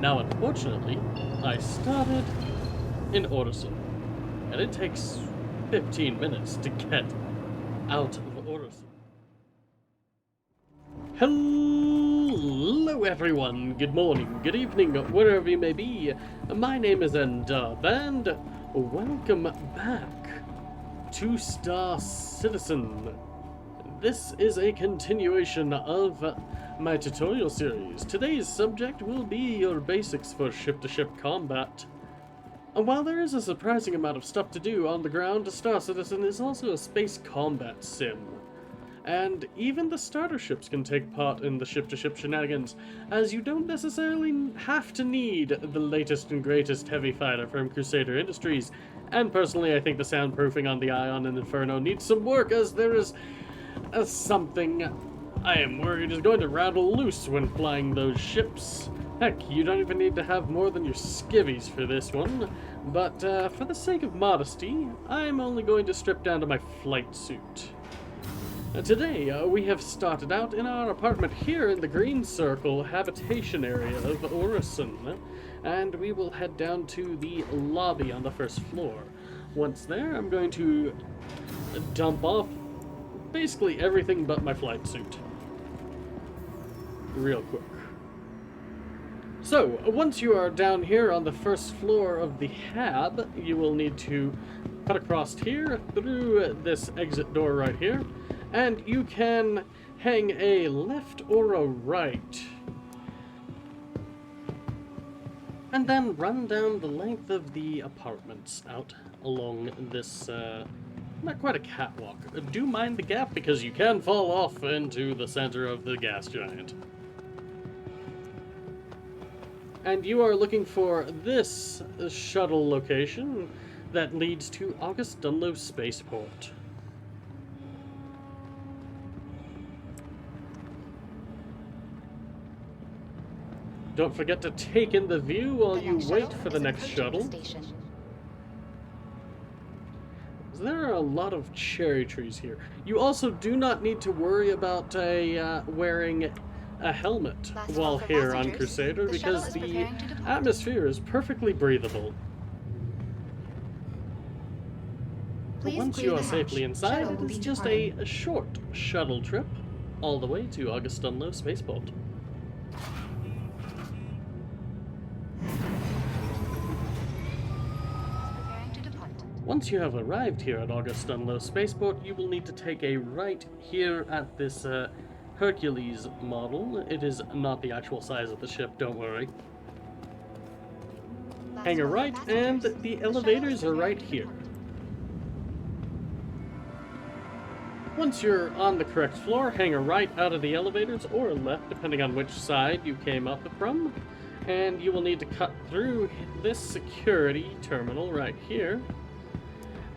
Now, unfortunately, I started in Orison, and it takes 15 minutes to get out of Orison. Hello everyone, good morning, good evening, wherever you may be. My name is Endub, and welcome back to Star Citizen. This is a continuation of my tutorial series. Today's subject will be your basics for ship-to-ship combat. And while there is a surprising amount of stuff to do on the ground, Star Citizen is also a space combat sim. And even the starter ships can take part in the ship-to-ship shenanigans, as you don't necessarily have to need the latest and greatest heavy fighter from Crusader Industries. And personally, I think the soundproofing on the Ion and Inferno needs some work, as there is something I am worried is going to rattle loose when flying those ships. Heck, you don't even need to have more than your skivvies for this one, but for the sake of modesty, I'm only going to strip down to my flight suit. Today, we have started out in our apartment here in the Green Circle habitation area of Orison, and we will head down to the lobby on the first floor. Once there, I'm going to dump off basically everything but my flight suit. Real quick. So, once you are down here on the first floor of the hab, you will need to cut across here through this exit door right here, and you can hang a left or a right. And then run down the length of the apartments out along this, not quite a catwalk. Do mind the gap because you can fall off into the center of the gas giant. And you are looking for this shuttle location that leads to August Dunlo Spaceport. Don't forget to take in the view while you wait for the next shuttle. There are a lot of cherry trees here. You also do not need to worry about wearing a helmet while here on Crusader, because the atmosphere is perfectly breathable. But once you are safely inside, it is just a short shuttle trip all the way to August Dunlo Spaceport. Once you have arrived here at August Dunlo Spaceport, you will need to take a right here at this Hercules model. It is not the actual size of the ship, don't worry. Hang a right, and the elevators are right here. Once you're on the correct floor, hang a right out of the elevators, or a left, depending on which side you came up from. And you will need to cut through this security terminal right here.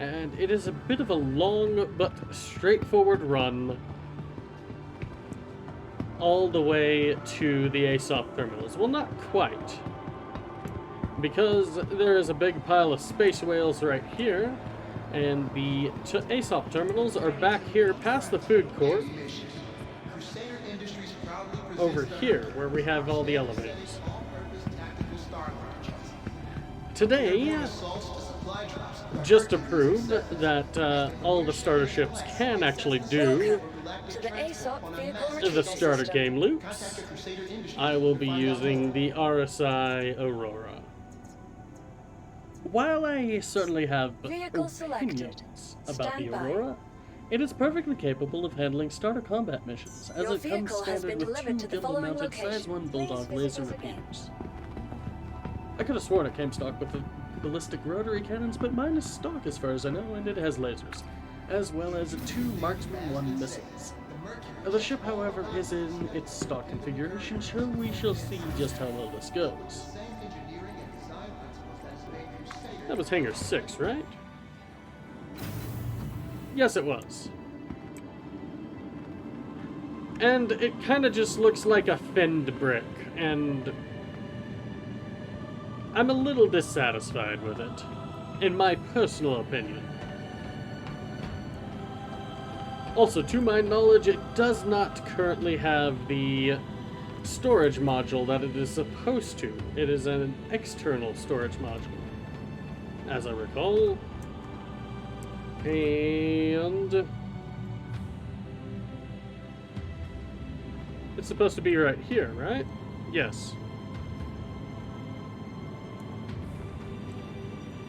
And it is a bit of a long but straightforward run all the way to the AIISC terminals. Well, not quite, because there is a big pile of space whales right here, and the AIISC terminals are back here past the food court over here where we have all the elevators. Today, just to prove that all the starter ships can actually do the starter game loops, I will be using the RSI Aurora. While I certainly have opinions about the Aurora, it is perfectly capable of handling starter combat missions, as it comes standard with two gimbal-mounted Size 1 Bulldog laser repeaters. I could have sworn it came stock with the ballistic rotary cannons, but mine is stock as far as I know, and it has lasers, as well as 2 Marksman 1 missiles. The ship, however, is in its stock configuration, so we shall see just how well this goes. That was Hangar 6, right? Yes, it was. And it kind of just looks like a finned brick, and I'm a little dissatisfied with it, in my personal opinion. Also, to my knowledge, it does not currently have the storage module that it is supposed to. It is an external storage module, as I recall. And it's supposed to be right here, right? Yes.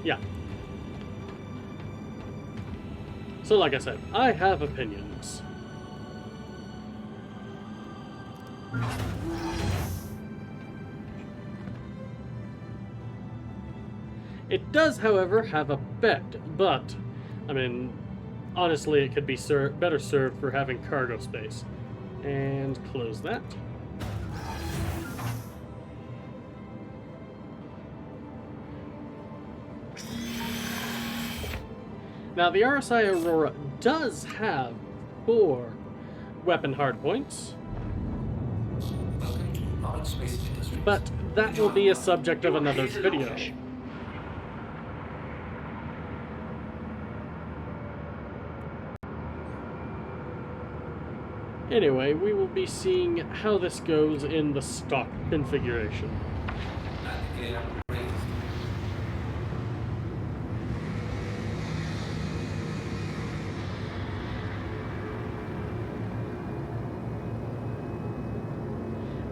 Yeah. So like I said, I have opinions. It does, however, have a bed, but, I mean, honestly, it could be better served for having cargo space. And close that. Now, the RSI Aurora does have 4 weapon hardpoints, but that will be a subject of another video. Anyway, we will be seeing how this goes in the stock configuration.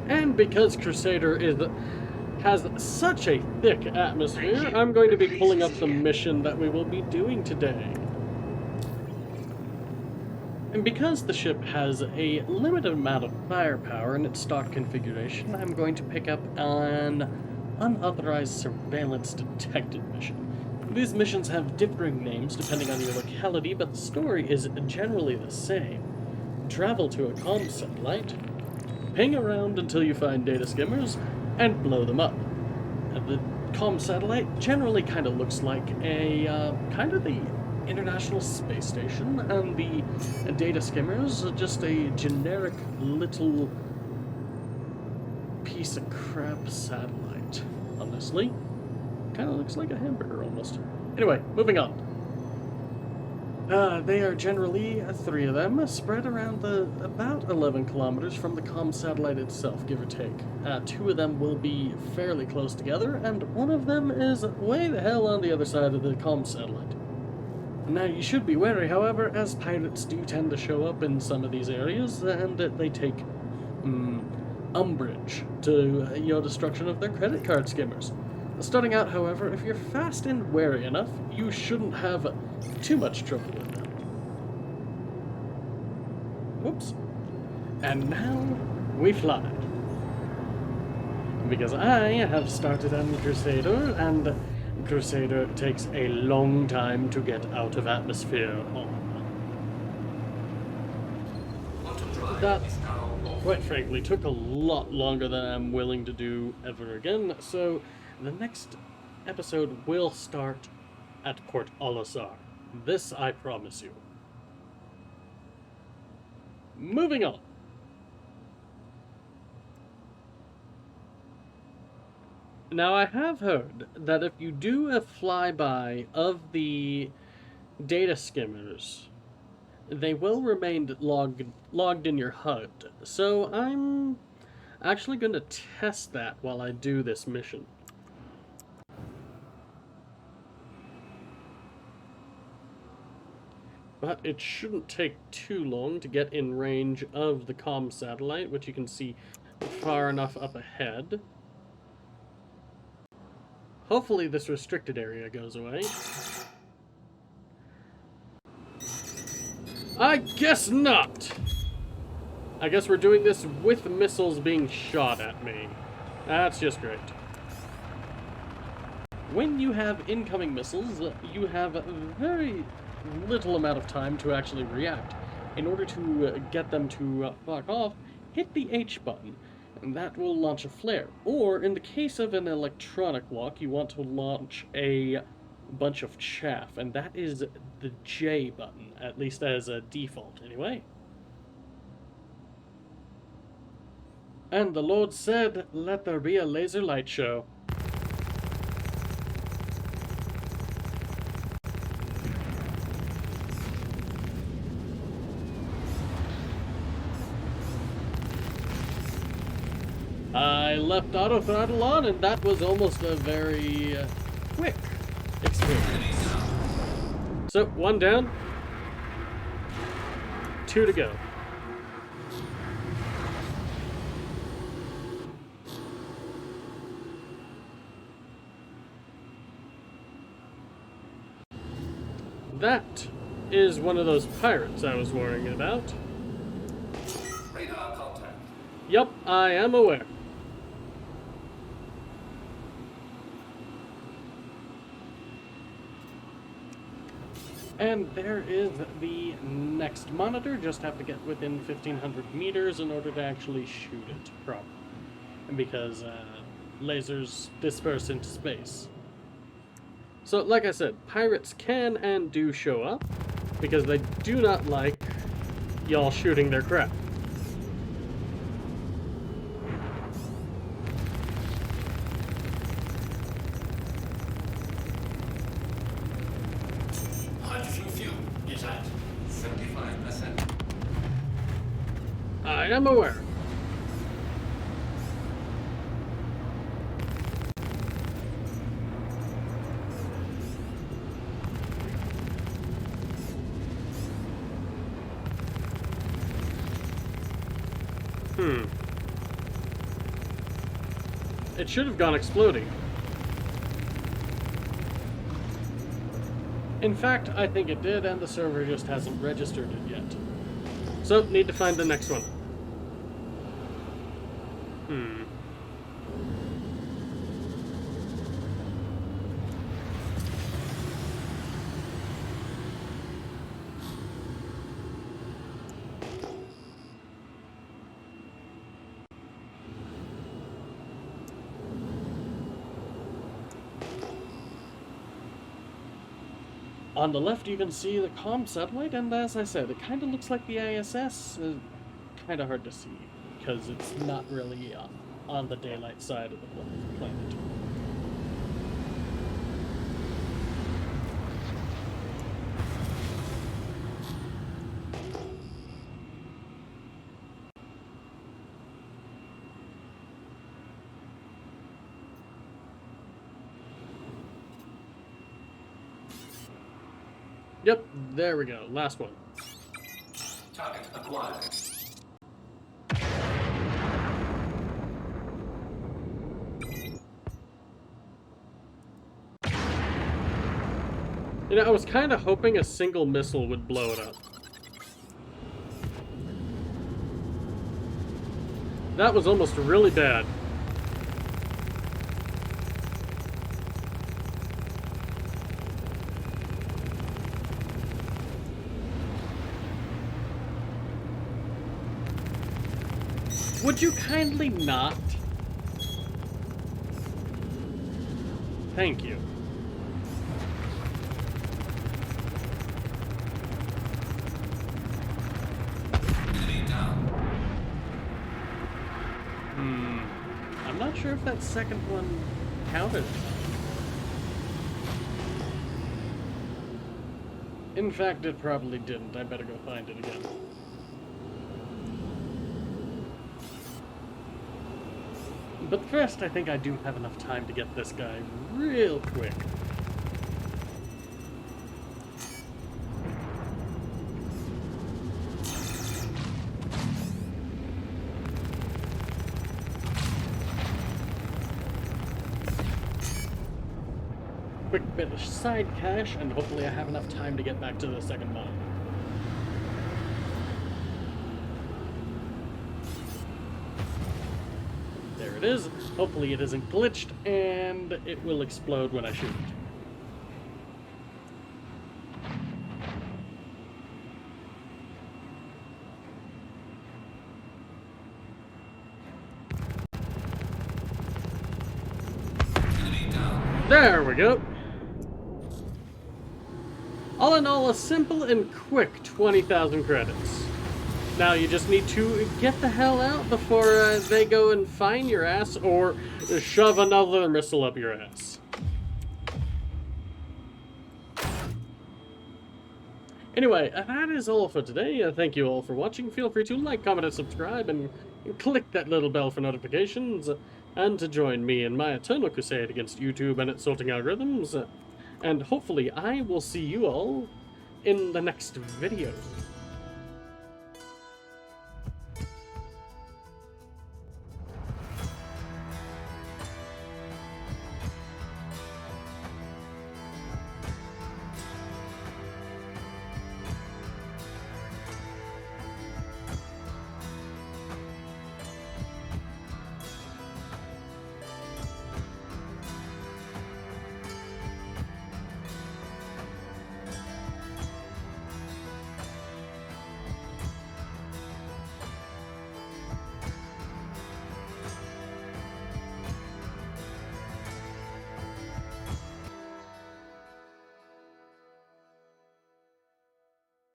And because Crusader has such a thick atmosphere, I'm going to be pulling up the mission that we will be doing today. And because the ship has a limited amount of firepower in its stock configuration, I'm going to pick up an unauthorized surveillance detected mission. These missions have differing names depending on your locality, but the story is generally the same. Travel to a comm satellite, ping around until you find data skimmers, and blow them up. The comm satellite generally kind of looks like a, kind of the International Space Station, and the data skimmers are just a generic little piece of crap satellite, honestly. Kind of looks like a hamburger, almost. Anyway, moving on. They are generally, 3 of them, spread around about 11 kilometers from the comm satellite itself, give or take. 2 of them will be fairly close together, and 1 of them is way the hell on the other side of the comm satellite. Now, you should be wary, however, as pirates do tend to show up in some of these areas, and they take umbrage to your destruction of their credit card skimmers. Starting out, however, if you're fast and wary enough, you shouldn't have too much trouble with them. Whoops. And now, we fly. Because I have started on Crusader, and Crusader takes a long time to get out of atmosphere on. That, quite frankly, took a lot longer than I'm willing to do ever again, so the next episode will start at Port Olisar. This I promise you. Moving on. Now, I have heard that if you do a flyby of the data skimmers, they will remain logged in your HUD. So I'm actually going to test that while I do this mission. But it shouldn't take too long to get in range of the comm satellite, which you can see far enough up ahead. Hopefully this restricted area goes away. I guess not! I guess we're doing this with missiles being shot at me. That's just great. When you have incoming missiles, you have a very little amount of time to actually react. In order to get them to fuck off, hit the H button, and that will launch a flare. Or, in the case of an electronic walk, you want to launch a bunch of chaff, and that is the J button, at least as a default, anyway. And the Lord said, "Let there be a laser light show." left auto throttle on, and that was almost a very quick experience. So, 1 down, 2 to go. That is one of those pirates I was worrying about. Radar contact. Yup, I am aware. And there is the next monitor. Just have to get within 1,500 meters in order to actually shoot it properly. And because lasers disperse into space. So, like I said, pirates can and do show up, because they do not like y'all shooting their crap. Hydrogen fuel is at 75%. I am aware. It should have gone exploding. In fact, I think it did, and the server just hasn't registered it yet. So, need to find the next one. On the left, you can see the comm satellite, and as I said, it kind of looks like the ISS. Kind of hard to see, because it's not really on the daylight side of the planet. Yep, there we go. Last one. Target acquired. You know, I was kind of hoping a single missile would blow it up. That was almost really bad. Would you kindly not? Thank you. I'm not sure if that second one counted. In fact, it probably didn't. I better go find it again. But first, I think I do have enough time to get this guy real quick. Quick bit of side cash, and hopefully I have enough time to get back to the second mine. There it is. Hopefully it isn't glitched, and it will explode when I shoot it. There we go. All in all, a simple and quick 20,000 credits. Now you just need to get the hell out before they go and find your ass or shove another missile up your ass. Anyway, that is all for today. Thank you all for watching. Feel free to like, comment, and subscribe, and click that little bell for notifications. and to join me in my eternal crusade against YouTube and its sorting algorithms. And hopefully I will see you all in the next video.